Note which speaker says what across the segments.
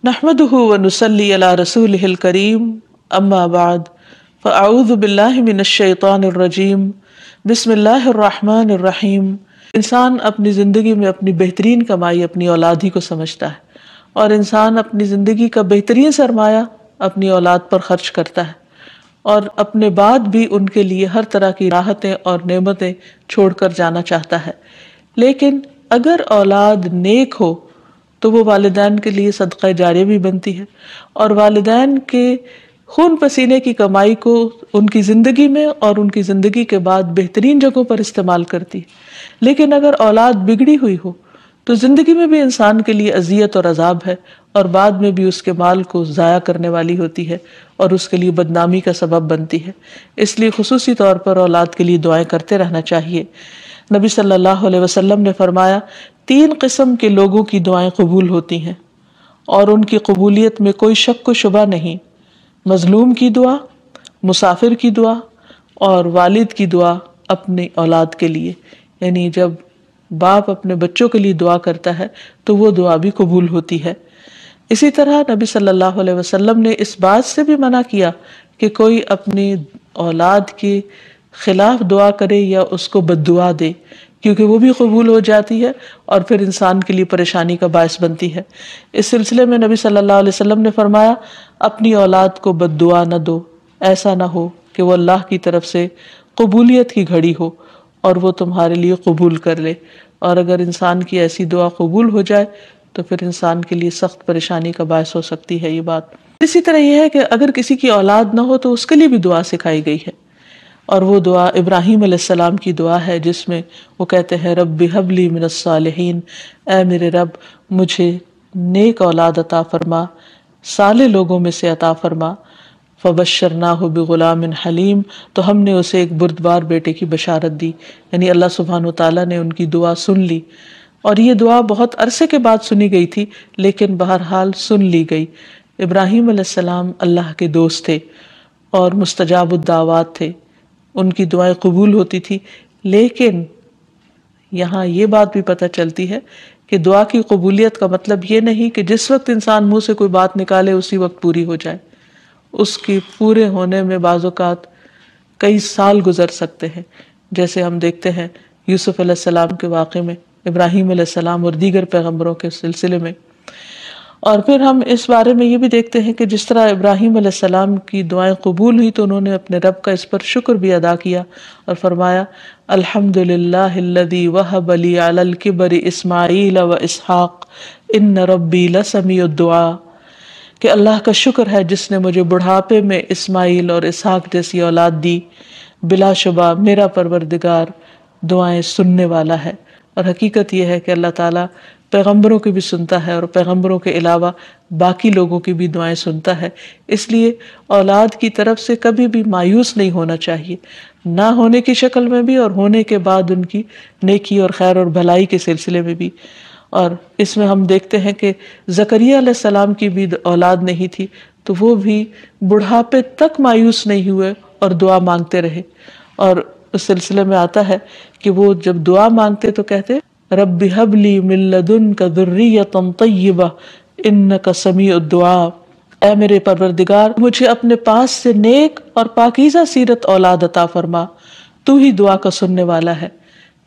Speaker 1: نحمده ونصلي على رسوله الكريم اما بعد فاعوذ باللہ من الشیطان الرجیم بسم اللہ الرحمن الرحیم۔ انسان اپنی زندگی میں اپنی بہترین کمائی اپنی اولاد ہی کو سمجھتا ہے، اور انسان اپنی زندگی کا بہترین سرمایہ اپنی اولاد پر خرچ کرتا ہے، اور اپنے بعد بھی ان کے لیے ہر طرح کی راحتیں اور نعمتیں چھوڑ کر جانا چاہتا ہے۔ لیکن اگر اولاد نیک ہو تو وہ والدین کے لیے صدقہ جاریہ بھی بنتی ہے، اور والدین کے خون پسینے کی کمائی کو ان کی زندگی میں اور ان کی زندگی کے بعد بہترین جگہوں پر استعمال کرتی ہے۔ لیکن اگر اولاد بگڑی ہوئی ہو تو زندگی میں بھی انسان کے لیے اذیت اور عذاب ہے، اور بعد میں بھی اس کے مال کو ضائع کرنے والی ہوتی ہے اور اس کے لیے بدنامی کا سبب بنتی ہے۔ اس لیے خصوصی طور پر اولاد کے لیے دعائیں کرتے رہنا چاہیے۔ نبی صلی اللہ علیہ وسلم نے فرمایا، 3 قسم کے لوگوں کی دعائیں قبول ہوتی ہیں اور ان کی قبولیت میں کوئی شک و شبہ نہیں: مظلوم کی دعا، مسافر کی دعا، اور والد کی دعا اپنی اولاد کے لیے۔ یعنی جب باپ اپنے بچوں کے لیے دعا کرتا ہے تو وہ دعا بھی قبول ہوتی ہے۔ اسی طرح نبی صلی اللہ علیہ وسلم نے اس بات سے بھی منع کیا کہ کوئی اپنی اولاد کے خلاف دعا کرے یا اس کو بد دعا دے، کیونکہ وہ بھی قبول ہو جاتی ہے اور پھر انسان کے لیے پریشانی کا باعث بنتی ہے۔ اس سلسلے میں نبی صلی اللہ علیہ وسلم نے فرمایا، اپنی اولاد کو بد دعا نہ دو، ایسا نہ ہو کہ وہ اللہ کی طرف سے قبولیت کی گھڑی ہو اور وہ تمہارے لیے قبول کر لے، اور اگر انسان کی ایسی دعا قبول ہو جائے تو پھر انسان کے لیے سخت پریشانی کا باعث ہو سکتی ہے یہ بات۔ اسی طرح یہ ہے کہ اگر کسی کی اولاد نہ ہو تو اس کے لیے بھی دعا سکھائی گئی ہے، اور وہ دعا ابراہیم علیہ السلام کی دعا ہے، جس میں وہ کہتے ہیں، رب ہب لی من الصالحین، اے میرے رب مجھے نیک اولاد عطا فرما، صالح لوگوں میں سے عطا فرما۔ فبشرناہ بغلام حلیم، تو ہم نے اسے ایک بردبار بیٹے کی بشارت دی، یعنی اللہ سبحانہ وتعالیٰ نے ان کی دعا سن لی، اور یہ دعا بہت عرصے کے بعد سنی گئی تھی لیکن بہرحال سن لی گئی۔ ابراہیم علیہ السلام اللہ کے دوست تھے اور مستجاب الدعوات تھے، ان کی دعائیں قبول ہوتی تھی۔ لیکن یہاں یہ بات بھی پتہ چلتی ہے کہ دعا کی قبولیت کا مطلب یہ نہیں کہ جس وقت انسان منہ سے کوئی بات نکالے اسی وقت پوری ہو جائے۔ اس کی پورے ہونے میں بعض اوقات کئی سال گزر سکتے ہیں، جیسے ہم دیکھتے ہیں یوسف علیہ السلام کے واقعے میں، ابراہیم علیہ السلام اور دیگر پیغمبروں کے سلسلے میں۔ اور پھر ہم اس بارے میں یہ بھی دیکھتے ہیں کہ جس طرح ابراہیم علیہ السلام کی دعائیں قبول ہوئی تو انہوں نے اپنے رب کا اس پر شکر بھی ادا کیا اور فرمایا، الحمدللہ الذی وہب لی علی الکبر اسماعیل و اسحاق ان ربی لسمیع الدعاء، کہ اللہ کا شکر ہے جس نے مجھے بڑھاپے میں اسماعیل اور اسحاق جیسی اولاد دی، بلا شبہ میرا پروردگار دعائیں سننے والا ہے۔ اور حقیقت یہ ہے کہ اللہ تعالیٰ پیغمبروں کی بھی سنتا ہے اور پیغمبروں کے علاوہ باقی لوگوں کی بھی دعائیں سنتا ہے۔ اس لیے اولاد کی طرف سے کبھی بھی مایوس نہیں ہونا چاہیے، نہ ہونے کی شکل میں بھی اور ہونے کے بعد ان کی نیکی اور خیر اور بھلائی کے سلسلے میں بھی۔ اور اس میں ہم دیکھتے ہیں کہ زکریا علیہ السلام کی بھی اولاد نہیں تھی تو وہ بھی بڑھاپے تک مایوس نہیں ہوئے اور دعا مانگتے رہے، اور اس سلسلے میں آتا ہے کہ وہ جب دعا مانگتے تو کہتے، رب ہب لی من لدنک ذریۃ طیبہ انک سمیع الدعاء، اے میرے پروردگار مجھے اپنے پاس سے نیک اور پاکیزہ سیرت اولاد عطا فرما، تو ہی دعا کا سننے والا ہے۔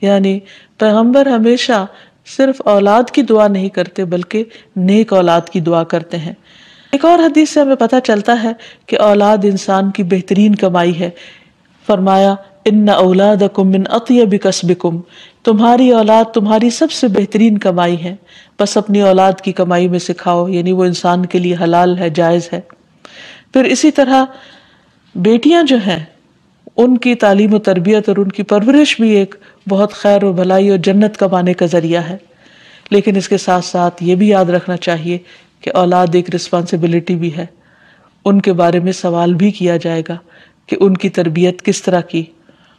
Speaker 1: یعنی پیغمبر ہمیشہ صرف اولاد کی دعا نہیں کرتے بلکہ نیک اولاد کی دعا کرتے ہیں۔ ایک اور حدیث سے ہمیں پتہ چلتا ہے کہ اولاد انسان کی بہترین کمائی ہے۔ فرمایا، ان اولادکم من اطیب کسبکم، تمہاری اولاد تمہاری سب سے بہترین کمائی ہے، بس اپنی اولاد کی کمائی میں سے کھاؤ، یعنی وہ انسان کے لیے حلال ہے، جائز ہے۔ پھر اسی طرح بیٹیاں جو ہیں ان کی تعلیم و تربیت اور ان کی پرورش بھی ایک بہت خیر و بھلائی اور جنت کمانے کا ذریعہ ہے۔ لیکن اس کے ساتھ ساتھ یہ بھی یاد رکھنا چاہیے کہ اولاد ایک رسپانسبلٹی بھی ہے، ان کے بارے میں سوال بھی کیا جائے گا کہ ان کی تربیت کس طرح کی۔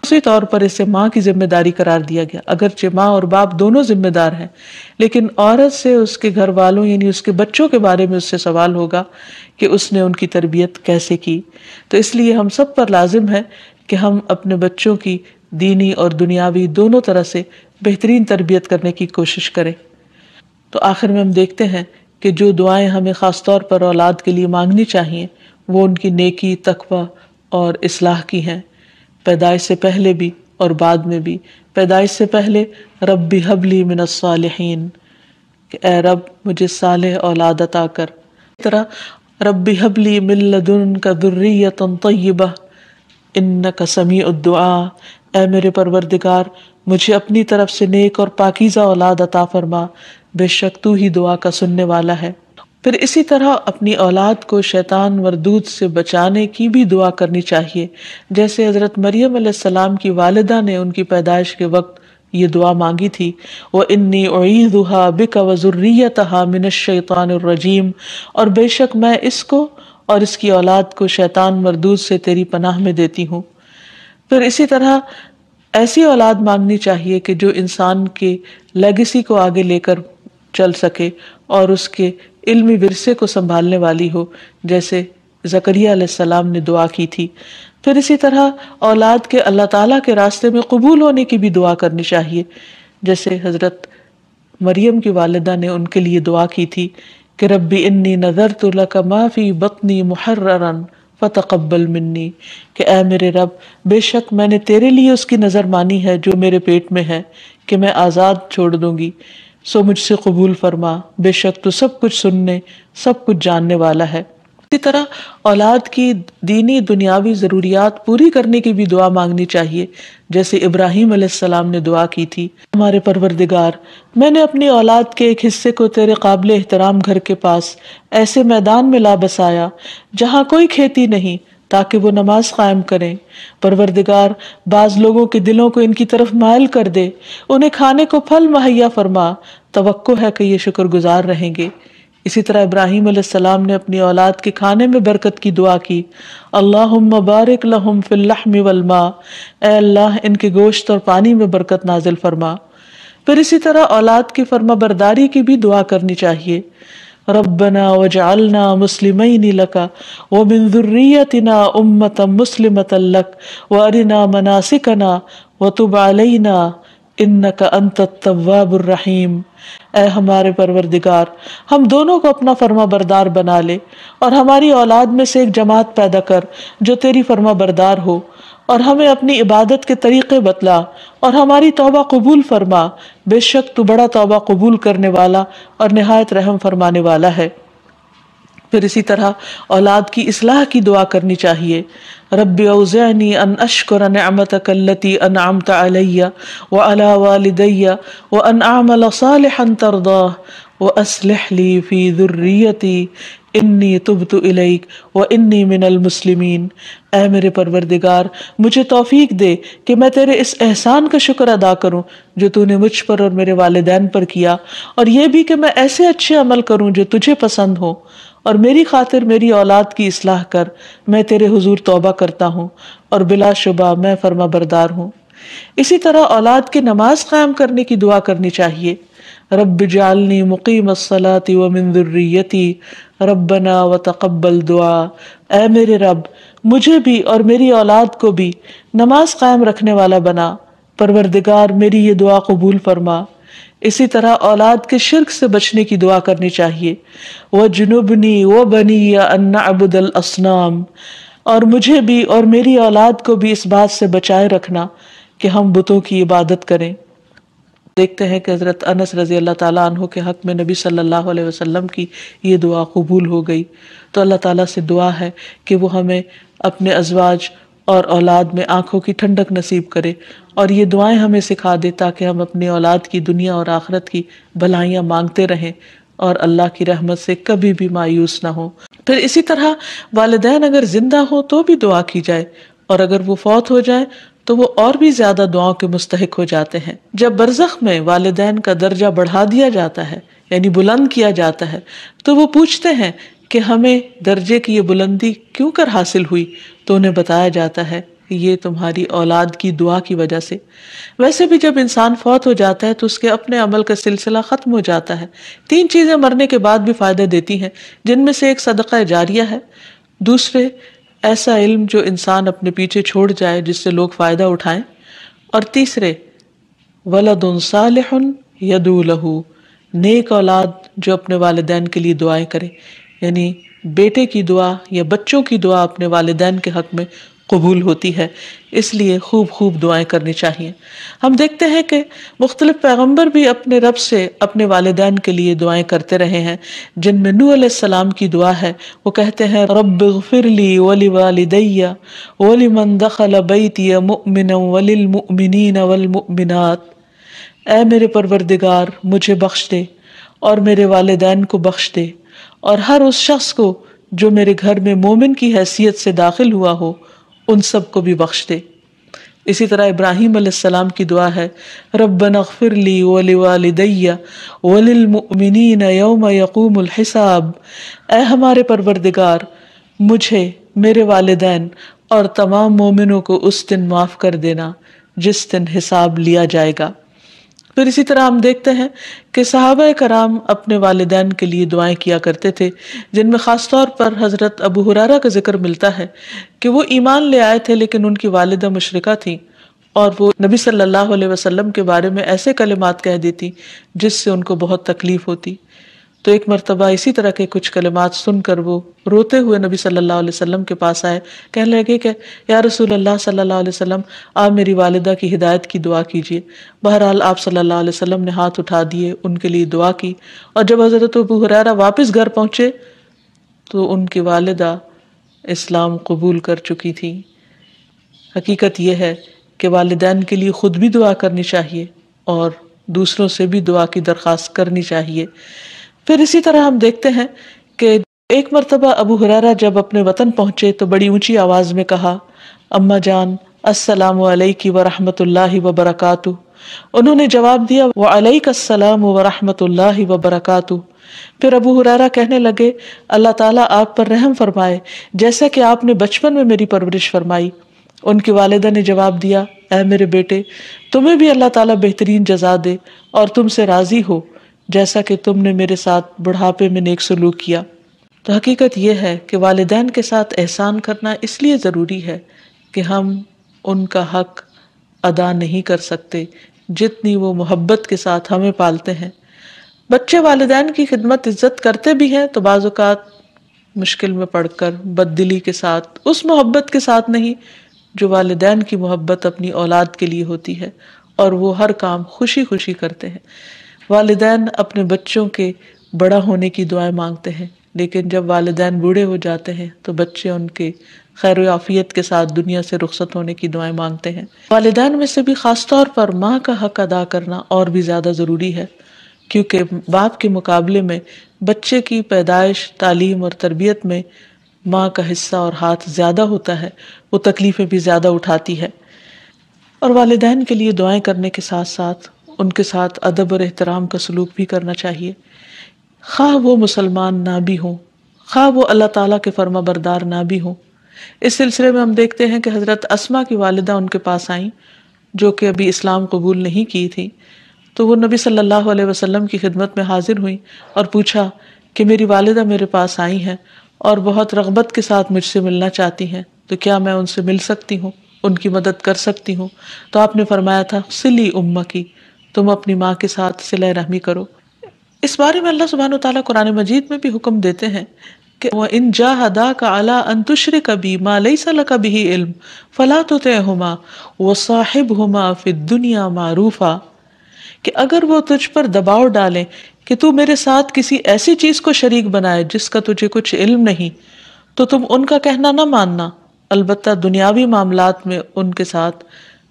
Speaker 1: اسی طور پر اسے ماں کی ذمہ داری قرار دیا گیا، اگرچہ ماں اور باپ دونوں ذمہ دار ہیں، لیکن عورت سے اس کے گھر والوں یعنی اس کے بچوں کے بارے میں اس سے سوال ہوگا کہ اس نے ان کی تربیت کیسے کی۔ تو اس لیے ہم سب پر لازم ہے کہ ہم اپنے بچوں کی دینی اور دنیاوی دونوں طرح سے بہترین تربیت کرنے کی کوشش کریں۔ تو آخر میں ہم دیکھتے ہیں کہ کہ جو دعائیں ہمیں خاص طور پر اولاد کے لیے مانگنی چاہیے وہ ان کی نیکی، تقوی اور اصلاح کی ہیں، پیدائش سے پہلے بھی اور بعد میں بھی۔ پیدائش سے پہلے رب ہب لی من الصالحین، کہ اے رب مجھے صالح اولاد عطا کر۔ اس طرح رب ہب لی من لدنک ذریۃ طیبہ انک سمیع الدعاء، اے میرے پروردگار مجھے اپنی طرف سے نیک اور پاکیزہ اولاد عطا فرما، بے شک تو ہی دعا کا سننے والا ہے۔ پھر اسی طرح اپنی اولاد کو شیطان مردود سے بچانے کی بھی دعا کرنی چاہیے، جیسے حضرت مریم علیہ السلام کی والدہ نے ان کی پیدائش کے وقت یہ دعا مانگی تھی، وَإِنِّي أُعِيذُهَا بِكَ وَذُرِّيَّتَهَا مِنَ الشَّيْطَانِ الرَّجِيمِ، اور بے شک میں اس کو اور اس کی اولاد کو شیطان مردود سے تیری پناہ میں دیتی ہوں۔ پھر اسی طرح ایسی اولاد مانگنی چاہیے کہ جو انسان کے لیگیسی کو آگے لے کر چل سکے اور اس کے علمی ورثے کو سنبھالنے والی ہو، جیسے زکریا علیہ السلام نے دعا کی تھی۔ پھر اسی طرح اولاد کے اللہ تعالیٰ کے راستے میں قبول ہونے کی بھی دعا کرنی چاہیے، جیسے حضرت مریم کی والدہ نے ان کے لیے دعا کی تھی کہ ربی انی نذرت لک ما فی بطنی محررا فتقبل منی، کہ اے میرے رب بے شک میں نے تیرے لیے اس کی نظر مانی ہے جو میرے پیٹ میں ہے کہ میں آزاد چھوڑ دوں گی، سو مجھ سے قبول فرما، بے شک تو سب کچھ سننے سب کچھ جاننے والا ہے۔ اسی طرح اولاد کی دینی دنیاوی ضروریات پوری کرنے کی بھی دعا مانگنی چاہیے، جیسے ابراہیم علیہ السلام نے دعا کی تھی، ہمارے پروردگار میں نے اپنی اولاد کے ایک حصے کو تیرے قابل احترام گھر کے پاس ایسے میدان میں لا بسایا جہاں کوئی کھیتی نہیں، تاکہ وہ نماز قائم کریں۔ پروردگار بعض لوگوں کے دلوں کو ان کی طرف مائل کر دے، انہیں کھانے کو پھل مہیا فرما، توقع ہے کہ یہ شکر گزار رہیں گے۔ اسی طرح ابراہیم علیہ السلام نے اپنی اولاد کے کھانے میں برکت کی دعا کی، اللہم بارک لہم فی اللحم والماء، اے اللہ ان کے گوشت اور پانی میں برکت نازل فرما۔ پھر اسی طرح اولاد کی فرما برداری کی بھی دعا کرنی چاہیے، ربنا وجعلنا مسلمین لک ومن ذریتنا امۃ مسلمۃ لک وارنا مناسکنا وتب علینا انک انت التواب الرحیم، اے ہمارے پروردگار ہم دونوں کو اپنا فرما بردار بنا لے اور ہماری اولاد میں سے ایک جماعت پیدا کر جو تیری فرما بردار ہو، اور ہمیں اپنی عبادت کے طریقے بتلا اور ہماری توبہ قبول فرما، بے شک تو بڑا توبہ قبول کرنے والا اور نہایت رحم فرمانے والا ہے۔ پھر اسی طرح اولاد کی اصلاح کی دعا کرنی چاہیے، رب اوزعنی ان اشکر نعمتک التی انعمت علی وعلی والدی وان اعمل صالحا ترضاہ واصلح لی فی ذریتی انی تبت الیک وانی من المسلمین، اے میرے پروردگار مجھے توفیق دے کہ میں تیرے اس احسان کا شکر ادا کروں جو تو نے مجھ پر اور میرے والدین پر کیا، اور یہ بھی کہ میں ایسے اچھے عمل کروں جو تجھے پسند ہو، اور میری خاطر میری اولاد کی اصلاح کر، میں تیرے حضور توبہ کرتا ہوں اور بلا شبہ میں فرما بردار ہوں۔ اسی طرح اولاد کی نماز قائم کرنے کی دعا کرنی چاہیے، رب اجعلنی مقیم الصلاۃ ومن ذریتی ربنا وتقبل دعا، اے میرے رب مجھے بھی اور میری اولاد کو بھی نماز قائم رکھنے والا بنا، پروردگار میری یہ دعا قبول فرما۔ اسی طرح اولاد کے شرک سے بچنے کی دعا کرنی چاہیے، وَجْنُبْنِي وَبَنِيَّ أَن نَعْبُدَ الْأَصْنَامَ، اور مجھے بھی اور میری اولاد کو بھی اس بات سے بچائے رکھنا کہ ہم بتوں کی عبادت کریں۔ دیکھتے ہیں کہ حضرت انس رضی اللہ تعالیٰ عنہ کے حق میں نبی صلی اللہ علیہ وسلم کی یہ دعا قبول ہو گئی، تو اللہ تعالیٰ سے دعا ہے کہ وہ ہمیں اپنے ازواج اور اولاد میں آنکھوں کی ٹھنڈک نصیب کرے، اور یہ دعائیں ہمیں سکھا دے تاکہ ہم اپنی اولاد کی دنیا اور آخرت کی بھلائیاں مانگتے رہیں اور اللہ کی رحمت سے کبھی بھی مایوس نہ ہوں۔ پھر اسی طرح والدین اگر زندہ ہوں تو بھی دعا کی جائے، اور اگر وہ فوت ہو جائیں تو وہ اور بھی زیادہ دعاؤں کے مستحق ہو جاتے ہیں۔ جب برزخ میں والدین کا درجہ بڑھا دیا جاتا ہے، یعنی بلند کیا جاتا ہے، تو وہ پوچھتے ہیں کہ ہمیں درجے کی یہ بلندی کیوں کر حاصل ہوئی، تو انہیں بتایا جاتا ہے کہ یہ تمہاری اولاد کی دعا کی وجہ سے۔ ویسے بھی جب انسان فوت ہو جاتا ہے تو اس کے اپنے عمل کا سلسلہ ختم ہو جاتا ہے۔ 3 چیزیں مرنے کے بعد بھی فائدہ دیتی ہیں، جن میں سے ایک صدقہ جاریہ ہے، دوسرے ایسا علم جو انسان اپنے پیچھے چھوڑ جائے جس سے لوگ فائدہ اٹھائیں، اور تیسرے ولد صالح یدعو لہ، نیک اولاد جو اپنے والدین کے لیے دعائیں کرے، یعنی بیٹے کی دعا یا بچوں کی دعا اپنے والدین کے حق میں قبول ہوتی ہے، اس لیے خوب خوب دعائیں کرنی چاہیے۔ ہم دیکھتے ہیں کہ مختلف پیغمبر بھی اپنے رب سے اپنے والدین کے لیے دعائیں کرتے رہے ہیں، جن میں نوح علیہ السلام کی دعا ہے، وہ کہتے ہیں رب اغفر لی ولوالدی ولمن دخل بیتی مؤمنا وللمؤمنین والمؤمنات، اے میرے پروردگار مجھے بخش دے اور میرے والدین کو بخش دے، اور ہر اس شخص کو جو میرے گھر میں مومن کی حیثیت سے داخل ہوا ہو ان سب کو بھی بخش دے۔ اسی طرح ابراہیم علیہ السلام کی دعا ہے ربنا اغفر لی ولوالدی وللمؤمنین یوم یقوم الحساب، اے ہمارے پروردگار مجھے، میرے والدین اور تمام مومنوں کو اس دن معاف کر دینا جس دن حساب لیا جائے گا۔ پھر اسی طرح ہم دیکھتے ہیں کہ صحابہ کرام اپنے والدین کے لیے دعائیں کیا کرتے تھے، جن میں خاص طور پر حضرت ابو ہریرہ کا ذکر ملتا ہے کہ وہ ایمان لے آئے تھے لیکن ان کی والدہ مشرکہ تھیں، اور وہ نبی صلی اللہ علیہ وسلم کے بارے میں ایسے کلمات کہہ دیتی جس سے ان کو بہت تکلیف ہوتی۔ تو ایک مرتبہ اسی طرح کے کچھ کلمات سن کر وہ روتے ہوئے نبی صلی اللہ علیہ وسلم کے پاس آئے، کہنے لگے کہ یا رسول اللہ صلی اللہ علیہ وسلم، آپ میری والدہ کی ہدایت کی دعا کیجیے۔ بہرحال آپ صلی اللہ علیہ وسلم نے ہاتھ اٹھا دیے، ان کے لیے دعا کی، اور جب حضرت ابو ہریرہ واپس گھر پہنچے تو ان کی والدہ اسلام قبول کر چکی تھی۔ حقیقت یہ ہے کہ والدین کے لیے خود بھی دعا کرنی چاہیے اور دوسروں سے بھی دعا کی درخواست کرنی چاہیے۔ پھر اسی طرح ہم دیکھتے ہیں کہ ایک مرتبہ ابو ہریرہ جب اپنے وطن پہنچے تو بڑی اونچی آواز میں کہا اماں جان السلام علیکی ورحمۃ اللہ وبرکاتہ۔ انہوں نے جواب دیا وعلیک السلام ورحمۃ اللہ وبرکاتہ۔ پھر ابو ہریرہ کہنے لگے اللہ تعالیٰ آپ پر رحم فرمائے جیسا کہ آپ نے بچپن میں میری پرورش فرمائی۔ ان کی والدہ نے جواب دیا اے میرے بیٹے، تمہیں بھی اللہ تعالیٰ بہترین جزا دے اور تم سے راضی ہو جیسا کہ تم نے میرے ساتھ بڑھاپے میں نیک سلوک کیا۔ تو حقیقت یہ ہے کہ والدین کے ساتھ احسان کرنا اس لیے ضروری ہے کہ ہم ان کا حق ادا نہیں کر سکتے جتنی وہ محبت کے ساتھ ہمیں پالتے ہیں۔ بچے والدین کی خدمت عزت کرتے بھی ہیں تو بعض اوقات مشکل میں پڑ کر بد دلی کے ساتھ، اس محبت کے ساتھ نہیں جو والدین کی محبت اپنی اولاد کے لیے ہوتی ہے، اور وہ ہر کام خوشی خوشی کرتے ہیں۔ والدین اپنے بچوں کے بڑا ہونے کی دعائیں مانگتے ہیں، لیکن جب والدین بوڑھے ہو جاتے ہیں تو بچے ان کے خیر و عافیت کے ساتھ دنیا سے رخصت ہونے کی دعائیں مانگتے ہیں۔ والدین میں سے بھی خاص طور پر ماں کا حق ادا کرنا اور بھی زیادہ ضروری ہے، کیونکہ باپ کے مقابلے میں بچے کی پیدائش، تعلیم اور تربیت میں ماں کا حصہ اور ہاتھ زیادہ ہوتا ہے، وہ تکلیفیں بھی زیادہ اٹھاتی ہے۔ اور والدین کے لیے دعائیں کرنے کے ساتھ ساتھ ان کے ساتھ ادب اور احترام کا سلوک بھی کرنا چاہیے، خواہ وہ مسلمان نہ بھی ہوں، خواہ وہ اللہ تعالیٰ کے فرما بردار نہ بھی ہوں۔ اس سلسلے میں ہم دیکھتے ہیں کہ حضرت اسما کی والدہ ان کے پاس آئیں جو کہ ابھی اسلام قبول نہیں کی تھی، تو وہ نبی صلی اللہ علیہ وسلم کی خدمت میں حاضر ہوئیں اور پوچھا کہ میری والدہ میرے پاس آئی ہیں اور بہت رغبت کے ساتھ مجھ سے ملنا چاہتی ہیں، تو کیا میں ان سے مل سکتی ہوں، ان کی مدد کر سکتی ہوں؟ تو آپ نے فرمایا تھا صلی امکی، تم اپنی ماں کے ساتھ صلہ رحمی کرو۔ اس بارے میں اللہ سبحانہ وتعالیٰ قرآن مجید میں بھی حکم دیتے ہیں کہ وَإِن جَاهَدَاكَ عَلَىٰ أَن تُشْرِكَ بِي مَا لَيْسَ لَكَ بِهِ عِلْمٌ فَلَا تُطِعْهُمَا وَصَاحِبْهُمَا فِي الدُّنْيَا مَعْرُوفًا، کہ اگر وہ تجھ پر دباؤ ڈالیں کہ تو میرے ساتھ کسی ایسی چیز کو شریک بنائے جس کا تجھے کچھ علم نہیں، تو تم ان کا کہنا نہ ماننا، البتہ دنیاوی معاملات میں ان کے ساتھ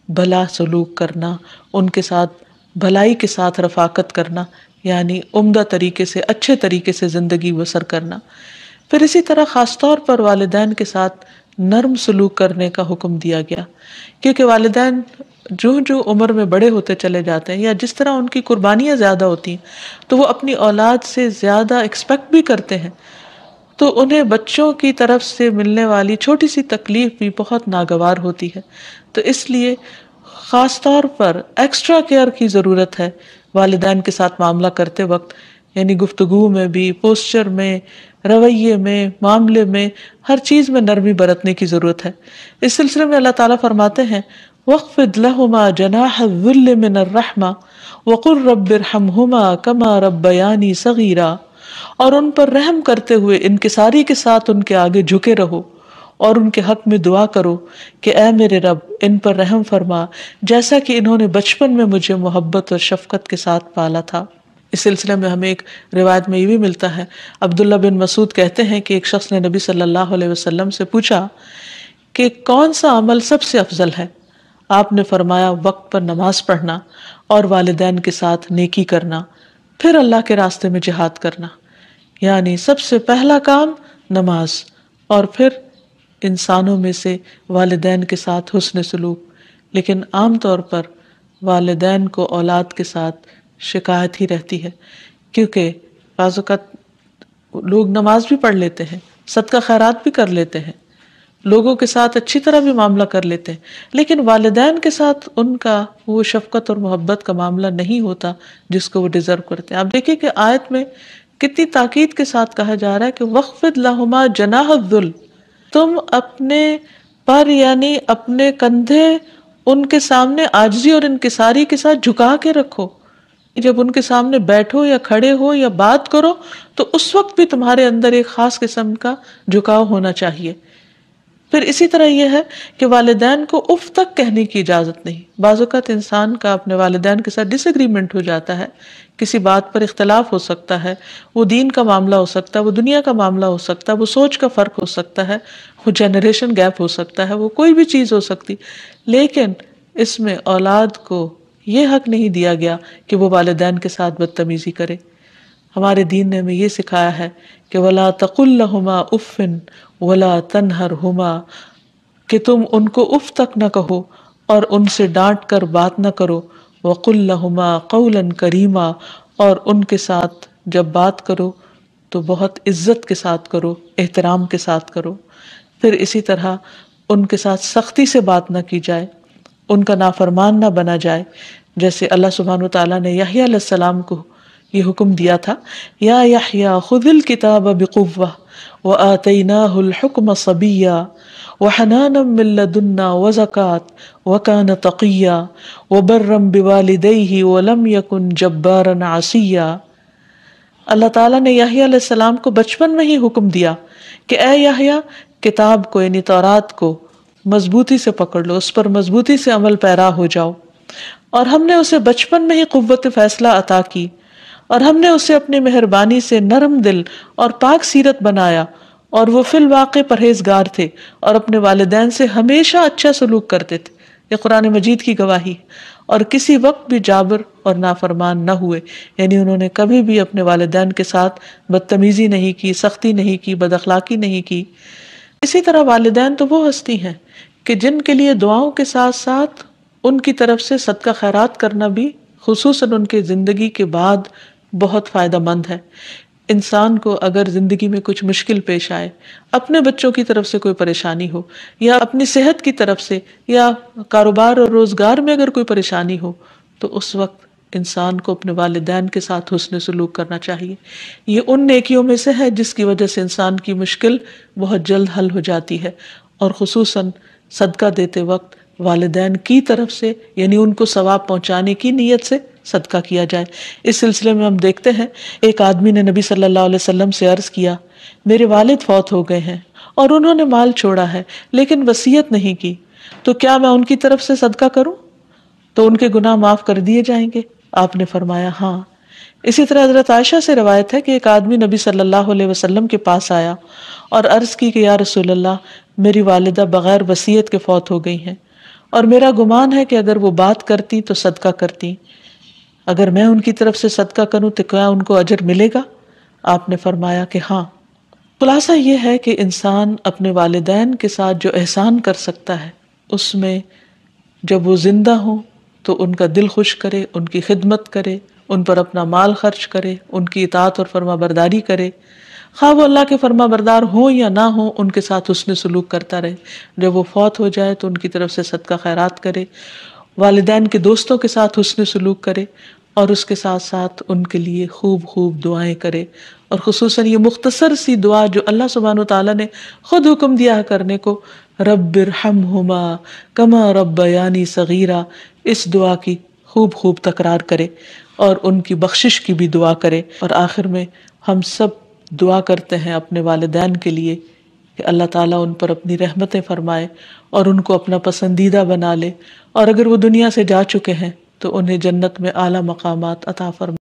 Speaker 1: بھلا سلوک کرنا، ان کے ساتھ بھلائی کے ساتھ رفاقت کرنا، یعنی عمدہ طریقے سے، اچھے طریقے سے زندگی بسر کرنا۔ پھر اسی طرح خاص طور پر والدین کے ساتھ نرم سلوک کرنے کا حکم دیا گیا، کیونکہ والدین جو جو عمر میں بڑے ہوتے چلے جاتے ہیں یا جس طرح ان کی قربانیاں زیادہ ہوتی ہیں تو وہ اپنی اولاد سے زیادہ ایکسپیکٹ بھی کرتے ہیں، تو انہیں بچوں کی طرف سے ملنے والی چھوٹی سی تکلیف بھی بہت ناگوار ہوتی ہے۔ تو اس لیے خاص طور پر ایکسٹرا کیئر کی ضرورت ہے والدین کے ساتھ معاملہ کرتے وقت، یعنی گفتگو میں بھی، پوسچر میں، رویے میں، معاملے میں، ہر چیز میں نرمی برتنے کی ضرورت ہے۔ اس سلسلے میں اللہ تعالیٰ فرماتے ہیں وَاخْفِضْ لَهُمَا جَنَاحَ الذُّلِّ مِنَ الرَّحْمَةِ وَقُلْ رَبِّ ارْحَمْهُمَا كَمَا رَبَّيَانِي صَغِيرًا، اور ان پر رحم کرتے ہوئے انکساری کے ساتھ ان کے آگے جھکے رہو اور ان کے حق میں دعا کرو کہ اے میرے رب ان پر رحم فرما جیسا کہ انہوں نے بچپن میں مجھے محبت اور شفقت کے ساتھ پالا تھا۔ اس سلسلے میں ہمیں ایک روایت میں یہ بھی ملتا ہے، عبداللہ بن مسعود کہتے ہیں کہ ایک شخص نے نبی صلی اللہ علیہ وسلم سے پوچھا کہ کون سا عمل سب سے افضل ہے؟ آپ نے فرمایا وقت پر نماز پڑھنا اور والدین کے ساتھ نیکی کرنا، پھر اللہ کے راستے میں جہاد کرنا، یعنی سب سے پہلا کام نماز اور پھر انسانوں میں سے والدین کے ساتھ حسن سلوک۔ لیکن عام طور پر والدین کو اولاد کے ساتھ شکایت ہی رہتی ہے، کیونکہ بعض اوقات لوگ نماز بھی پڑھ لیتے ہیں، صدقہ خیرات بھی کر لیتے ہیں، لوگوں کے ساتھ اچھی طرح بھی معاملہ کر لیتے ہیں، لیکن والدین کے ساتھ ان کا وہ شفقت اور محبت کا معاملہ نہیں ہوتا جس کو وہ ڈیزرو کرتے ہیں۔ آپ دیکھیں کہ آیت میں کتنی تاکید کے ساتھ کہا جا رہا ہے کہ وَاخْفِضْ لَهُمَا جَنَاحَ الذُّلِّ، تم اپنے پر یعنی اپنے کندھے ان کے سامنے عاجزی اور انکساری کے ساتھ جھکا کے رکھو۔ جب ان کے سامنے بیٹھو یا کھڑے ہو یا بات کرو تو اس وقت بھی تمہارے اندر ایک خاص قسم کا جھکاؤ ہونا چاہیے۔ پھر اسی طرح یہ ہے کہ والدین کو اف تک کہنے کی اجازت نہیں۔ بعض اوقات انسان کا اپنے والدین کے ساتھ ڈس ایگریمنٹ ہو جاتا ہے، کسی بات پر اختلاف ہو سکتا ہے، وہ دین کا معاملہ ہو سکتا ہے، وہ دنیا کا معاملہ ہو سکتا ہے، وہ سوچ کا فرق ہو سکتا ہے، وہ جنریشن گیپ ہو سکتا ہے، وہ کوئی بھی چیز ہو سکتی، لیکن اس میں اولاد کو یہ حق نہیں دیا گیا کہ وہ والدین کے ساتھ بدتمیزی کرے۔ ہمارے دین نے ہمیں یہ سکھایا ہے کہ وَلَا تَقُلْ لَهُمَا أُفٍّ وَلَا تَنْهَرْهُمَا، کہ تم ان کو اف تک نہ کہو اور ان سے ڈانٹ کر بات نہ کرو، وَقُلْ لَهُمَا قَوْلًا كَرِيمًا، اور ان کے ساتھ جب بات کرو تو بہت عزت کے ساتھ کرو، احترام کے ساتھ کرو۔ پھر اسی طرح ان کے ساتھ سختی سے بات نہ کی جائے، ان کا نافرمان نہ بنا جائے، جیسے اللہ سبحانہ وتعالیٰ نے یحییٰ علیہ السلام کو یہ حکم دیا تھا، یا یحییٰ خذ الکتاب بقوہ وآتیناہ الحکم صبیا وحنانا من لدنا وزکاة وکان تقیا وبرا بوالدیہ ولم یکن جبارا عصیا۔ اللہ تعالیٰ نے یحییٰ علیہ السلام کو بچپن میں ہی حکم دیا کہ اے یحییٰ کتاب کو یعنی تورات کو مضبوطی سے پکڑ لو، اس پر مضبوطی سے عمل پیرا ہو جاؤ، اور ہم نے اسے بچپن میں ہی قوت فیصلہ عطا کی، اور ہم نے اسے اپنی مہربانی سے نرم دل اور پاک سیرت بنایا، اور وہ فی الواقع پرہیزگار تھے اور اپنے والدین سے ہمیشہ اچھا سلوک کرتے تھے۔ یہ قرآن مجید کی گواہی، اور کسی وقت بھی جابر اور نافرمان نہ ہوئے، یعنی انہوں نے کبھی بھی اپنے والدین کے ساتھ بدتمیزی نہیں کی، سختی نہیں کی، بد اخلاقی نہیں کی۔ اسی طرح والدین تو وہ ہستی ہیں کہ جن کے لیے دعاؤں کے ساتھ ساتھ ان کی طرف سے صدقہ خیرات کرنا بھی خصوصاً ان کے زندگی کے بعد بہت فائدہ مند ہے۔ انسان کو اگر زندگی میں کچھ مشکل پیش آئے، اپنے بچوں کی طرف سے کوئی پریشانی ہو، یا اپنی صحت کی طرف سے، یا کاروبار اور روزگار میں اگر کوئی پریشانی ہو، تو اس وقت انسان کو اپنے والدین کے ساتھ حسن سلوک کرنا چاہیے۔ یہ ان نیکیوں میں سے ہے جس کی وجہ سے انسان کی مشکل بہت جلد حل ہو جاتی ہے، اور خصوصاً صدقہ دیتے وقت والدین کی طرف سے یعنی ان کو ثواب پہنچانے کی نیت سے صدقہ کیا جائے۔ اس سلسلے میں ہم دیکھتے ہیں ایک آدمی نے نبی صلی اللہ علیہ وسلم سے عرض کیا، میرے والد فوت ہو گئے ہیں اور انہوں نے مال چھوڑا ہے لیکن وصیت نہیں کی، تو کیا میں ان کی طرف سے صدقہ کروں تو ان کے گناہ معاف کر دیے جائیں گے؟ آپ نے فرمایا ہاں۔ اسی طرح حضرت عائشہ سے روایت ہے کہ ایک آدمی نبی صلی اللہ علیہ وسلم کے پاس آیا اور عرض کی کہ یا رسول اللہ، میری والدہ بغیر وصیت کے فوت ہو گئی ہیں، اور میرا گمان ہے کہ اگر وہ بات کرتی تو صدقہ کرتی، اگر میں ان کی طرف سے صدقہ کروں تو کیا ان کو اجر ملے گا؟ آپ نے فرمایا کہ ہاں۔ خلاصہ یہ ہے کہ انسان اپنے والدین کے ساتھ جو احسان کر سکتا ہے، اس میں جب وہ زندہ ہوں تو ان کا دل خوش کرے، ان کی خدمت کرے، ان پر اپنا مال خرچ کرے، ان کی اطاعت اور فرما برداری کرے، خواہ وہ اللہ کے فرما بردار ہوں یا نہ ہوں، ان کے ساتھ حسن سلوک کرتا رہے۔ جب وہ فوت ہو جائے تو ان کی طرف سے صدقہ خیرات کرے، والدین کے دوستوں کے ساتھ حسن سلوک کرے، اور اس کے ساتھ ساتھ ان کے لیے خوب خوب دعائیں کرے، اور خصوصاً یہ مختصر سی دعا جو اللہ سبحانہ وتعالیٰ نے خود حکم دیا کرنے کو، رب ارحمہما کما ربیانی صغیرا، اس دعا کی خوب خوب تکرار کرے اور ان کی بخشش کی بھی دعا کرے۔ اور آخر میں ہم سب دعا کرتے ہیں اپنے والدین کے لیے کہ اللہ تعالیٰ ان پر اپنی رحمتیں فرمائے اور ان کو اپنا پسندیدہ بنا لے، اور اگر وہ دنیا سے جا چکے ہیں تو انہیں جنت میں اعلیٰ مقامات عطا فرمائے۔